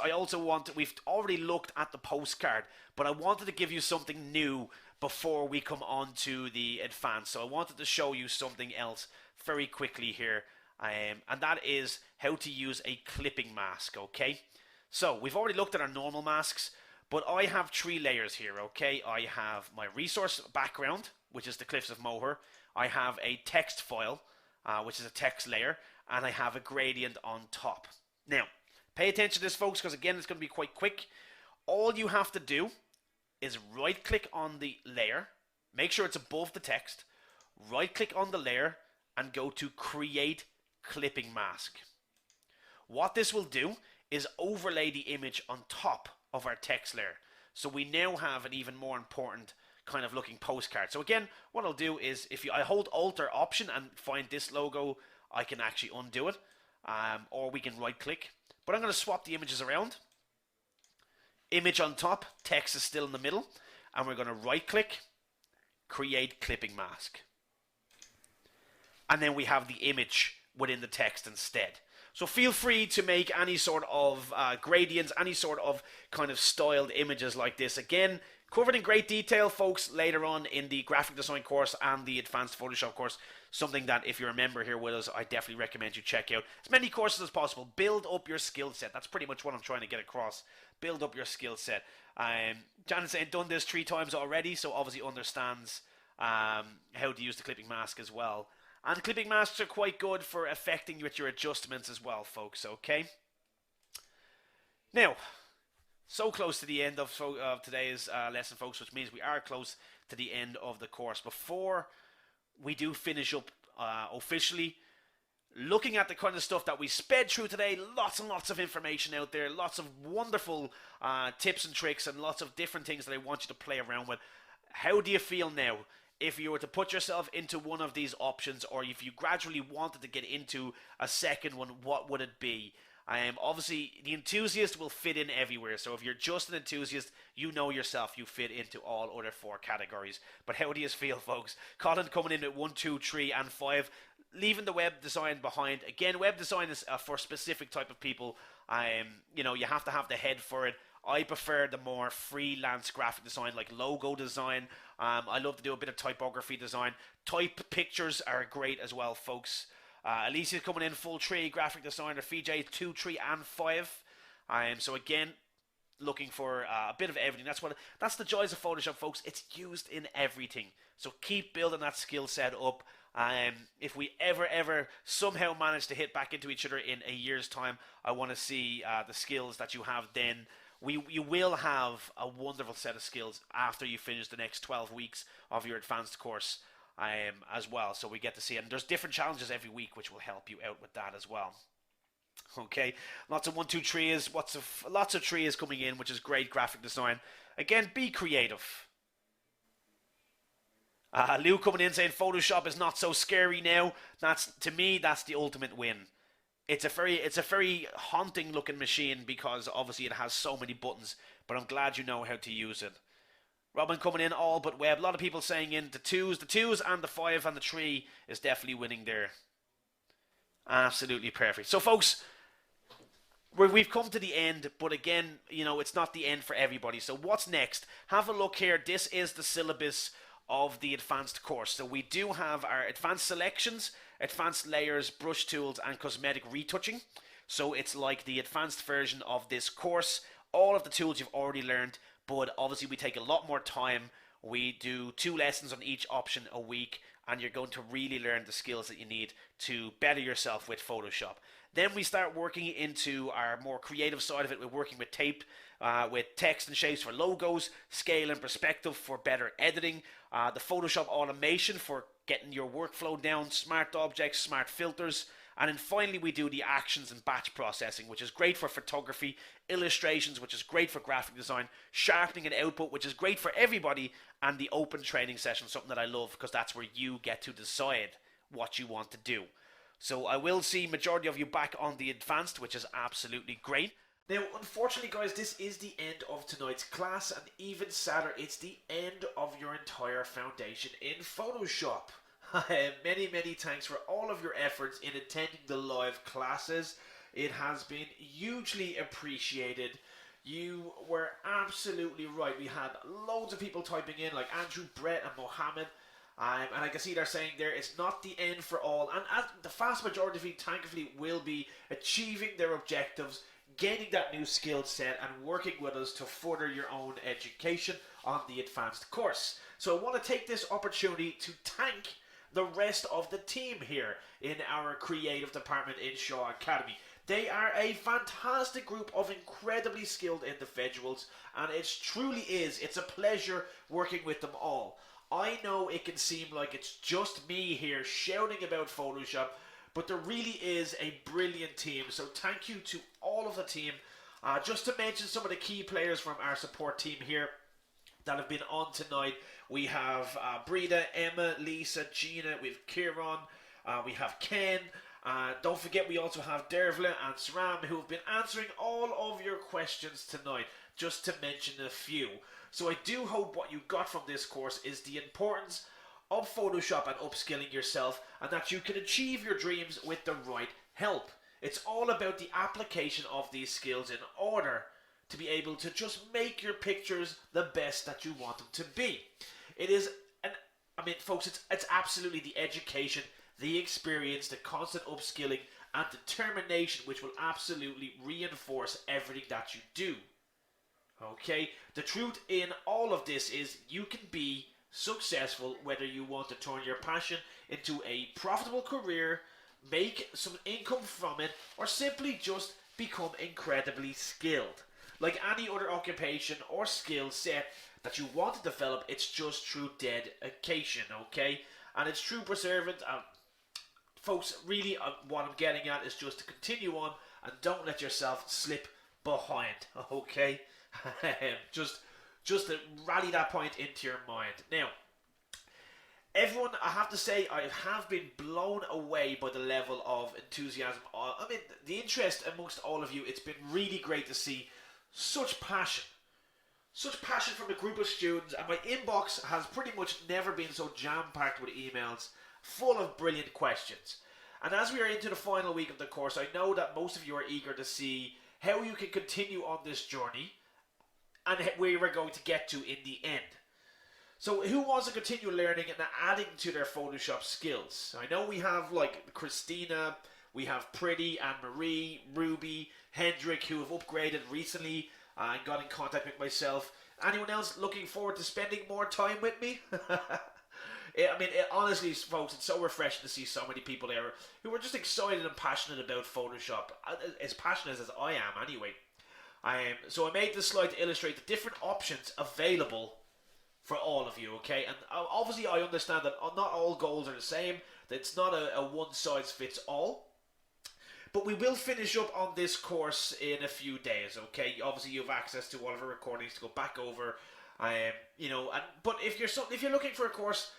we've already looked at the postcard, but I wanted to give you something new before we come on to the advanced. So I wanted to show you something else very quickly here, and that is how to use a clipping mask, okay? So we've already looked at our normal masks, but I have 3 layers here, okay? I have my resource background, which is the Cliffs of Moher. I have a text file, which is a text layer, and I have a gradient on top. Now, pay attention to this, folks, because again, it's going to be quite quick. All you have to do is right-click on the layer, make sure it's above the text, right-click on the layer, and go to Create Clipping Mask. What this will do is overlay the image on top of our text layer. So we now have an even more important kind of looking postcard. So again, what I'll do is I hold Alt or Option and find this logo, I can actually undo it, or we can right click. But I'm going to swap the images around. Image on top, text is still in the middle, and we're going to right click, Create Clipping Mask. And then we have the image within the text instead. So feel free to make any sort of gradients, any sort of kind of styled images like this. Again, covered in great detail, folks, later on in the graphic design course and the advanced Photoshop course. Something that if you're a member here with us, I definitely recommend you check out. As many courses as possible. Build up your skill set. That's pretty much what I'm trying to get across. Build up your skill set. Janet's saying done this 3 times already, so obviously understands how to use the clipping mask as well. And clipping masks are quite good for affecting with your adjustments as well, folks, okay? Now, so close to the end of today's lesson, folks, which means we are close to the end of the course. Before we do finish up officially, looking at the kind of stuff that we sped through today, lots and lots of information out there, lots of wonderful tips and tricks and lots of different things that I want you to play around with. How do you feel now? If you were to put yourself into one of these options, or if you gradually wanted to get into a second one, what would it be? Obviously, the enthusiast will fit in everywhere. So if you're just an enthusiast, you know yourself, you fit into all other 4 categories. But how do you feel, folks? Colin coming in at 1, 2, 3, and 5. Leaving the web design behind. Again, web design is for a specific type of people. You know, you have to have the head for it. I prefer the more freelance graphic design, like logo design. I love to do a bit of typography design. Type pictures are great as well, folks. Alicia's coming in full 3, graphic designer. FJ 2, 3, and 5. So again, looking for a bit of everything. That's the joys of Photoshop, folks. It's used in everything. So keep building that skill set up. If we ever somehow manage to hit back into each other in a year's time, I want to see the skills that you have then. You will have a wonderful set of skills after you finish the next 12 weeks of your advanced course as well. So we get to see it. And there's different challenges every week which will help you out with that as well. Okay, lots of 1, 2, 3s, lots of 3s coming in, which is great graphic design. Again, be creative. Lou coming in saying Photoshop is not so scary now. To me, that's the ultimate win. It's a very haunting looking machine because obviously it has so many buttons, but I'm glad you know how to use it. Robin coming in all but web. A lot of people saying in the 2s and the 5 and the 3 is definitely winning there. Absolutely perfect. So folks, we've come to the end, but again, you know, it's not the end for everybody. So what's next? Have a look here. This is the syllabus of the advanced course. So we do have our advanced selections, advanced layers, brush tools, and cosmetic retouching. So it's like the advanced version of this course. All of the tools you've already learned, but obviously we take a lot more time. We do 2 lessons on each option a week, and you're going to really learn the skills that you need to better yourself with Photoshop. Then we start working into our more creative side of it. We're working with tape, with text and shapes for logos, scale and perspective for better editing, the Photoshop automation for getting your workflow down, smart objects, smart filters, and then finally we do the actions and batch processing, which is great for photography, illustrations, which is great for graphic design, sharpening and output, which is great for everybody, and the open training session, something that I love because that's where you get to decide what you want to do. So I will see majority of you back on the advanced, which is absolutely great. Now, unfortunately, guys, this is the end of tonight's class, and even sadder, it's the end of your entire foundation in Photoshop. Many thanks for all of your efforts in attending the live classes. It has been hugely appreciated. You were absolutely right. We had loads of people typing in, like Andrew, Brett, and Mohammed. And I can see they're saying there it's not the end for all. And the vast majority of you, thankfully, will be achieving their objectives, gaining that new skill set, and working with us to further your own education. on the advanced course. So I want to take this opportunity to thank the rest of the team here in our creative department in Shaw Academy. They are a fantastic group of incredibly skilled individuals, and it's a pleasure working with them all. I know it can seem like it's just me here shouting about Photoshop, but there really is a brilliant team, so thank you to all of the team. Just to mention some of the key players from our support team here that have been on tonight. We have Breda, Emma, Lisa, Gina, we have Kieran, we have Ken. Don't forget we also have Dervla and Saram, who have been answering all of your questions tonight, just to mention a few. So I do hope what you got from this course is the importance of Photoshop and upskilling yourself, and that you can achieve your dreams with the right help. It's all about the application of these skills in order to be able to just make your pictures the best that you want them to be. It is, folks, it's absolutely the education, the experience, the constant upskilling and determination which will absolutely reinforce everything that you do. Okay, the truth in all of this is you can be successful whether you want to turn your passion into a profitable career, make some income from it, or simply just become incredibly skilled. Like any other occupation or skill set that you want to develop, it's just through dedication, okay? And it's through perseverance. Folks, really what I'm getting at is just to continue on and don't let yourself slip behind, okay? just to rally that point into your mind. Now, everyone, I have to say, I have been blown away by the level of enthusiasm. The interest amongst all of you, it's been really great to see such passion from a group of students, and my inbox has pretty much never been so jam-packed with emails full of brilliant questions. And as we are into the final week of the course, I know that most of you are eager to see how you can continue on this journey and where we're going to get to in the end. So who wants to continue learning and adding to their Photoshop skills? I know we have like Christina, we have Pretty, Anne-Marie, Ruby, Hendrik, who have upgraded recently and got in contact with myself. Anyone else looking forward to spending more time with me? Honestly, folks, it's so refreshing to see so many people there who are just excited and passionate about Photoshop. As passionate as I am, anyway. So I made this slide to illustrate the different options available for all of you, okay? And obviously I understand that not all goals are the same. That it's not a one-size-fits-all. But we will finish up on this course in a few days, okay? Obviously you have access to all of our recordings to go back over. But if you're looking for a course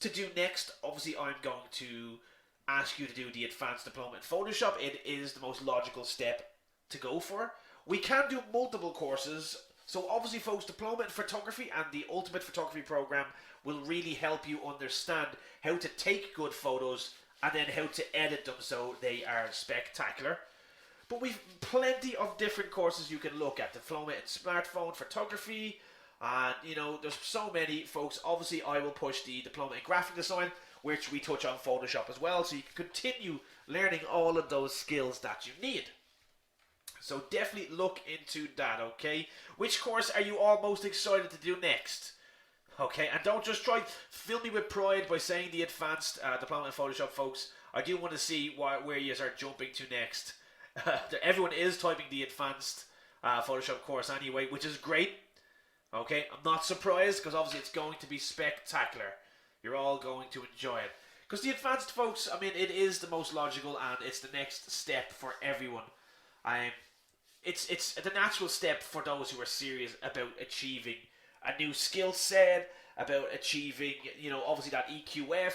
to do next, obviously I'm going to ask you to do the Advanced Diploma in Photoshop. It is the most logical step to go for. We can do multiple courses. So obviously, folks, Diploma in Photography and the Ultimate Photography Program will really help you understand how to take good photos and then how to edit them so they are spectacular. But we've plenty of different courses you can look at. Diploma in Smartphone Photography, and there's so many, folks. Obviously, I will push the Diploma in Graphic Design, which we touch on Photoshop as well, so you can continue learning all of those skills that you need. So definitely look into that, okay? Which course are you all most excited to do next? Okay, and don't just try fill me with pride by saying the Advanced Diploma in Photoshop, folks. I do want to see where you are jumping to next. Everyone is typing the Advanced Photoshop course anyway, which is great. Okay, I'm not surprised because obviously it's going to be spectacular. You're all going to enjoy it. Because the Advanced, folks, it is the most logical and it's the next step for everyone. It's the natural step for those who are serious about achieving a new skill set, about achieving, obviously that EQF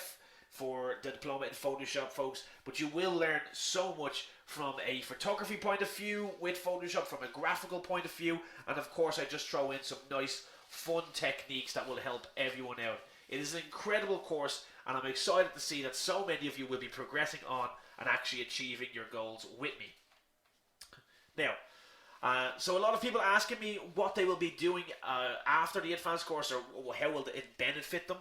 for the Diploma in Photoshop, folks. But you will learn so much from a photography point of view with Photoshop, from a graphical point of view, and of course I just throw in some nice fun techniques that will help everyone out. It is an incredible course, and I'm excited to see that so many of you will be progressing on and actually achieving your goals with me. Now, so a lot of people asking me what they will be doing after the advanced course, or how will it benefit them.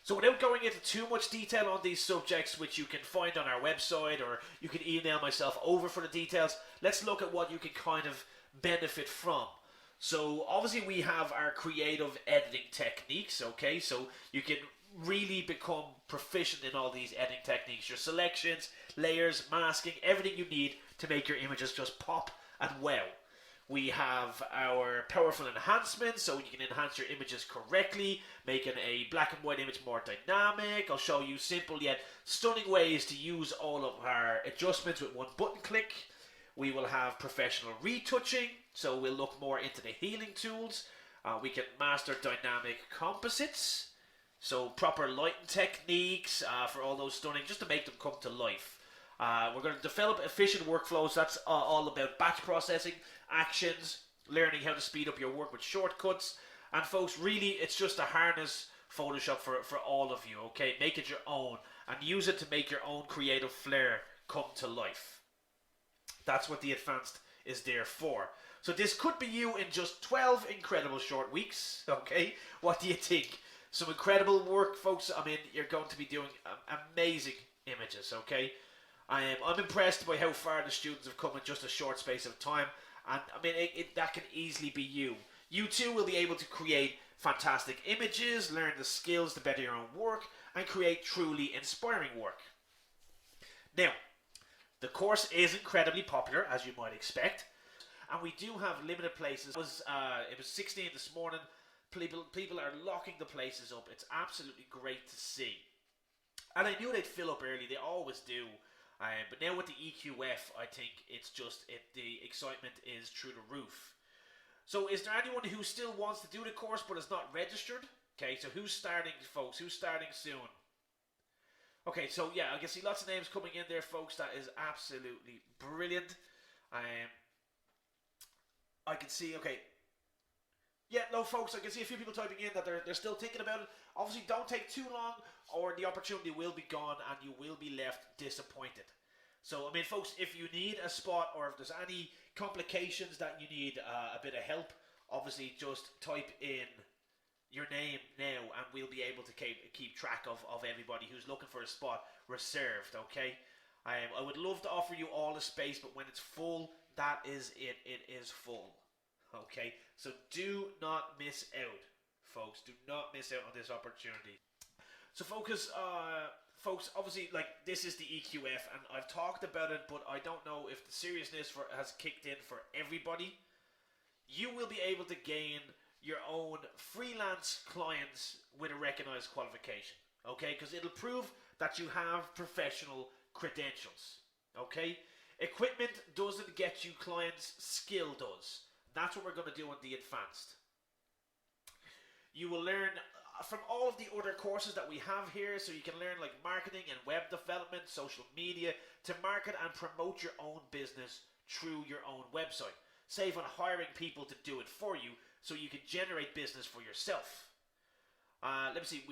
So without going into too much detail on these subjects, which you can find on our website, or you can email myself over for the details, let's look at what you can kind of benefit from. So obviously we have our creative editing techniques, okay? So you can really become proficient in all these editing techniques. Your selections, layers, masking, everything you need to make your images just pop and wow. We have our powerful enhancements, so you can enhance your images correctly, making a black and white image more dynamic. I'll show you simple yet stunning ways to use all of our adjustments with one button click. We will have professional retouching, so we'll look more into the healing tools. We can master dynamic composites, so proper lighting techniques for all those stunning, just to make them come to life. We're going to develop efficient workflows. That's all about batch processing, actions, learning how to speed up your work with shortcuts. And folks, really, it's just to harness Photoshop for all of you, okay? Make it your own and use it to make your own creative flair come to life. That's what the advanced is there for. So this could be you in just 12 incredible short weeks, okay? What do you think? Some incredible work, folks. I mean, you're going to be doing amazing images, okay? I'm impressed by how far the students have come in just a short space of time. And I mean, that can easily be you. You too will be able to create fantastic images, learn the skills to better your own work, and create truly inspiring work. Now, the course is incredibly popular, as you might expect. And we do have limited places. It was 16 this morning. People are locking the places up. It's absolutely great to see. And I knew they'd fill up early. They always do. But now with the EQF, I think it's just the excitement is through the roof. So is there anyone who still wants to do the course but is not registered? Okay, so who's starting, folks? Who's starting soon? Okay, so yeah, I can see lots of names coming in there, folks. That is absolutely brilliant. I can see, okay. Yeah, no, folks, I can see a few people typing in that they're still thinking about it. Obviously, don't take too long or the opportunity will be gone and you will be left disappointed. So, I mean, folks, if you need a spot or if there's any complications that you need a bit of help, obviously just type in your name now and we'll be able to keep track of everybody who's looking for a spot reserved, okay? I would love to offer you all the space, but when it's full, that is it. It is full. Okay, so do not miss out, folks. Do not miss out on this opportunity. So folks, obviously, like, this is the EQF, and I've talked about it, but I don't know if the seriousness has kicked in for everybody. You will be able to gain your own freelance clients with a recognized qualification, okay? Because it'll prove that you have professional credentials, okay? Equipment doesn't get you clients, skill does. That's what we're going to do on the advanced. You will learn from all of the other courses that we have here, so you can learn like marketing and web development, social media, to market and promote your own business through your own website. Save on hiring people to do it for you, so you can generate business for yourself. Let me see,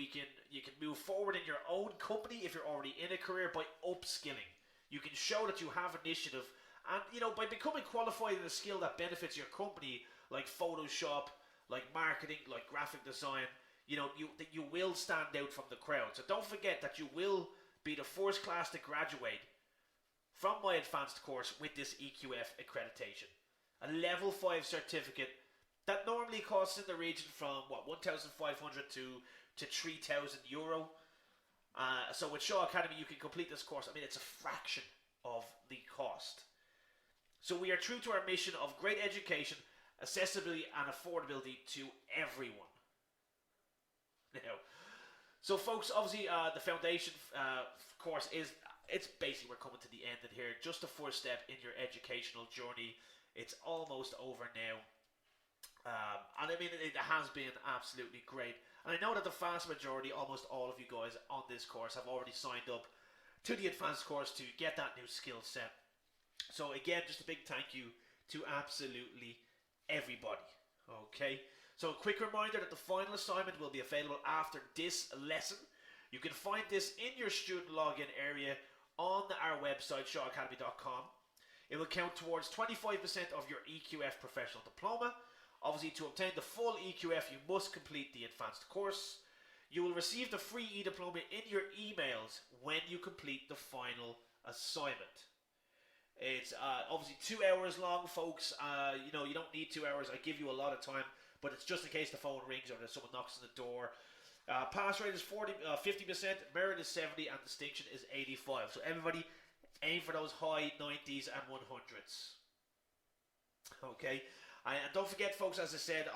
you can move forward in your own company if you're already in a career by upskilling. You can show that you have initiative. And, you know, by becoming qualified in a skill that benefits your company, like Photoshop, like marketing, like graphic design, you know, you will stand out from the crowd. So don't forget that you will be the first class to graduate from my advanced course with this EQF accreditation. A level 5 certificate that normally costs in the region from, what, 1,500 to 3,000 euro. So with Shaw Academy, you can complete this course. I mean, it's a fraction of the cost. So we are true to our mission of great education, accessibility and affordability to everyone. Now, so folks, obviously the foundation course it's basically, we're coming to the end of here. Just the first step in your educational journey. It's almost over now. And I mean, it has been absolutely great. And I know that the vast majority, almost all of you guys on this course have already signed up to the advanced course to get that new skill set. So again, just a big thank you to absolutely everybody. Okay, so a quick reminder that the final assignment will be available after this lesson. You can find this in your student login area on our website, shawacademy.com. It will count towards 25% of your EQF professional diploma. Obviously, to obtain the full EQF, you must complete the advanced course. You will receive the free e-diploma in your emails when you complete the final assignment. It's obviously 2 hours long, folks. You know, you don't need 2 hours. I give you a lot of time, but it's just in case the phone rings or there's someone knocks on the door. Pass rate is 50%, merit is 70, and distinction is 85. So everybody aim for those high 90s and 100s. Okay, and don't forget, folks, as I said,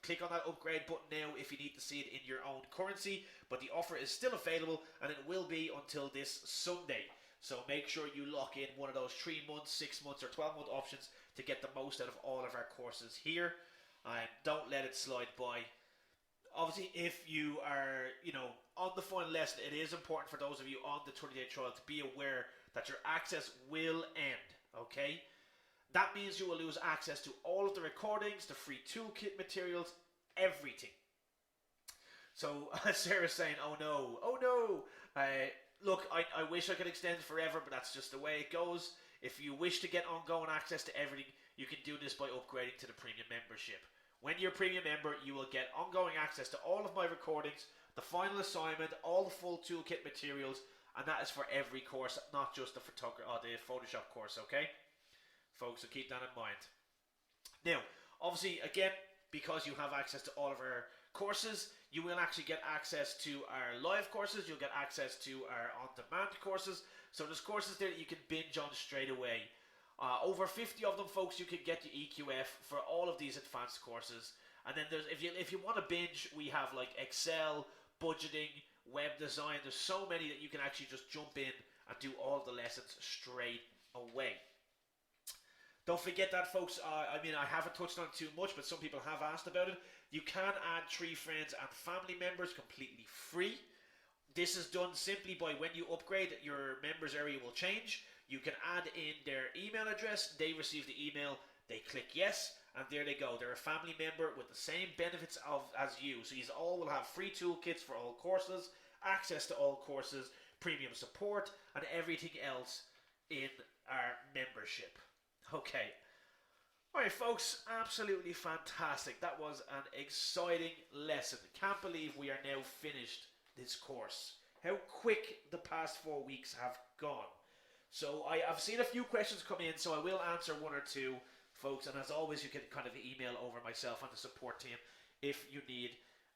click on that upgrade button now if you need to see it in your own currency. But the offer is still available, and it will be until this Sunday. So make sure you lock in one of those 3 months, 6 months, or 12-month options to get the most out of all of our courses here. And don't let it slide by. Obviously, if you are, you know, on the final lesson, it is important for those of you on the 20-day trial to be aware that your access will end. Okay. That means you will lose access to all of the recordings, the free toolkit materials, everything. So Sarah's saying, oh no, oh no. Look, I wish I could extend it forever, but that's just the way it goes. If you wish to get ongoing access to everything, you can do this by upgrading to the premium membership. When you're a premium member, you will get ongoing access to all of my recordings, the final assignment, all the full toolkit materials, and that is for every course, not just the Photoshop course, okay? Folks, so keep that in mind. Now, obviously, again, because you have access to all of our courses, you will actually get access to our live courses. You'll get access to our on-demand courses. So there's courses there that you can binge on straight away. Over 50 of them, folks, you can get the EQF for all of these advanced courses. And then there's if you want to binge, we have like Excel, budgeting, web design. There's so many that you can actually just jump in and do all the lessons straight away. Don't forget that, folks. I mean, I haven't touched on too much, but some people have asked about it. You can add 3 friends and family members completely free. This is done simply by when you upgrade, your members area will change. You can add in their email address. They receive the email. They click yes, and there they go. They're a family member with the same benefits as you. So you all will have free toolkits for all courses, access to all courses, premium support, and everything else in our membership. Okay. Alright, folks, absolutely fantastic. That was an exciting lesson. Can't believe we are now finished this course. How quick the past 4 weeks have gone. So I've seen a few questions come in, so I will answer 1 or 2, folks. And as always, you can kind of email over myself and the support team if you need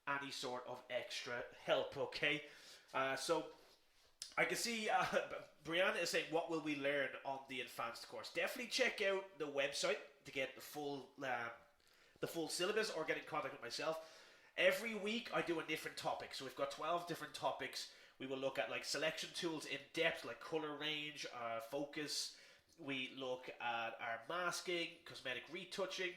any sort of extra help, okay? So I can see Brianna is saying, what will we learn on the advanced course? Definitely check out the website to get the full syllabus or get in contact with myself. Every week I do a different topic. So we've got 12 different topics. We will look at like selection tools in depth, like color range, focus. We look at our masking, cosmetic retouching,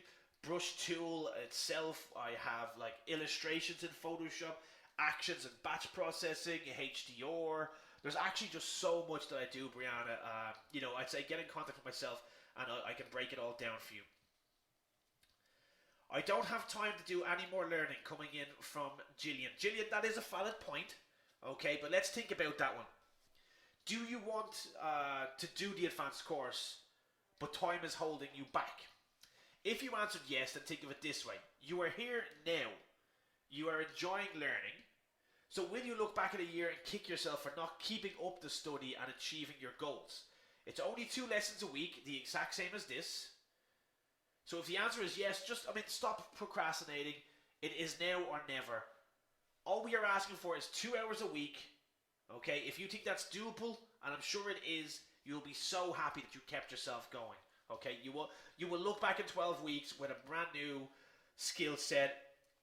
brush tool itself. I have like illustrations in Photoshop, actions and batch processing, HDR. There's actually just so much that I do, Brianna. You know, I'd say get in contact with myself and I can break it all down for you. I don't have time to do any more learning, coming in from Gillian. Gillian, that is a valid point. Okay, but let's think about that one. Do you want to do the advanced course, but time is holding you back? If you answered yes, then think of it this way. You are here now. You are enjoying learning. So will you look back at a year and kick yourself for not keeping up the study and achieving your goals? It's only 2 lessons a week, the exact same as this. So if the answer is yes, stop procrastinating. It is now or never. All we are asking for is 2 hours a week. Okay, if you think that's doable, and I'm sure it is, you'll be so happy that you kept yourself going. Okay, you will look back in 12 weeks with a brand new skill set,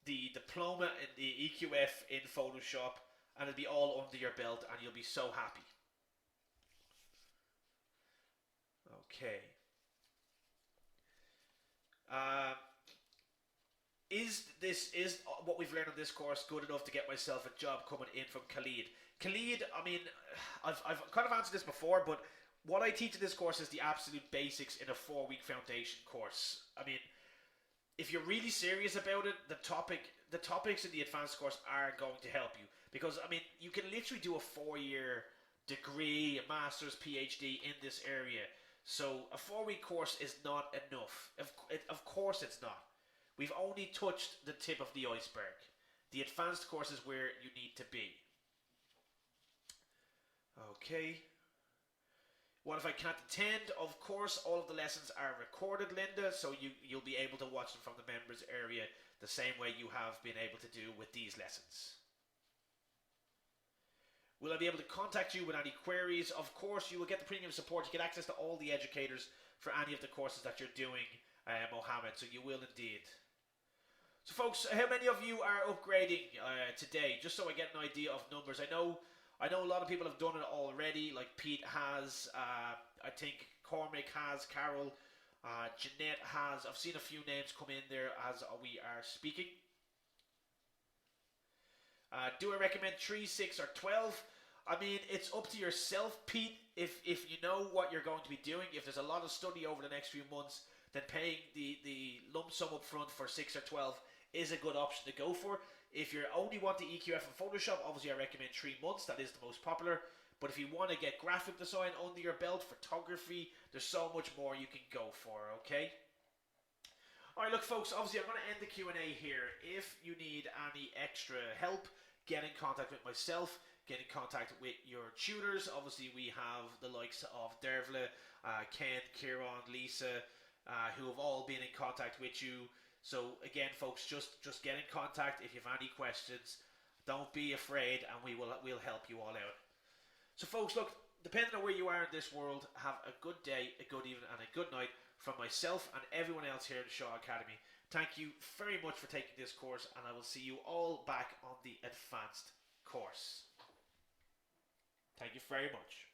the diploma in the EQF in Photoshop, and it'll be all under your belt, and you'll be so happy. Okay. Is what we've learned on this course good enough to get myself a job? Coming in from Khalid. Khalid, I mean, I've kind of answered this before, but what I teach in this course is the absolute basics in a 4-week foundation course. I mean, if you're really serious about it, the topics in the advanced course are going to help you. Because, I mean, you can literally do a 4-year degree, a master's, PhD in this area. So a 4-week course is not enough. Of course it's not. We've only touched the tip of the iceberg. The advanced course is where you need to be. Okay. What if I can't attend? Of course, all of the lessons are recorded, Linda, so you'll be able to watch them from the members area the same way you have been able to do with these lessons. Will I be able to contact you with any queries? Of course, you will get the premium support. You get access to all the educators for any of the courses that you're doing, Mohammed, so you will indeed. So folks, how many of you are upgrading today? Just so I get an idea of numbers. I know a lot of people have done it already, like Pete has, I think Cormac has, Carol, Jeanette has. I've seen a few names come in there as we are speaking. Do I recommend 3, 6 or 12? I mean, it's up to yourself, Pete. If you know what you're going to be doing, if there's a lot of study over the next few months, then paying the lump sum up front for 6 or 12 is a good option to go for. If you only want the EQF and Photoshop, obviously I recommend 3 months. That is the most popular. But if you want to get graphic design under your belt, photography, there's so much more you can go for, okay? Alright, look folks, obviously I'm going to end the Q&A here. If you need any extra help, get in contact with myself, get in contact with your tutors. Obviously we have the likes of Dervla, Ken, Kieran, Lisa, who have all been in contact with you. So again folks, just get in contact if you have any questions. Don't be afraid, and we'll help you all out. So folks, look, depending on where you are in this world, have a good day, a good evening and a good night from myself and everyone else here at the Shaw Academy. Thank you very much for taking this course, and I will see you all back on the advanced course. Thank you very much.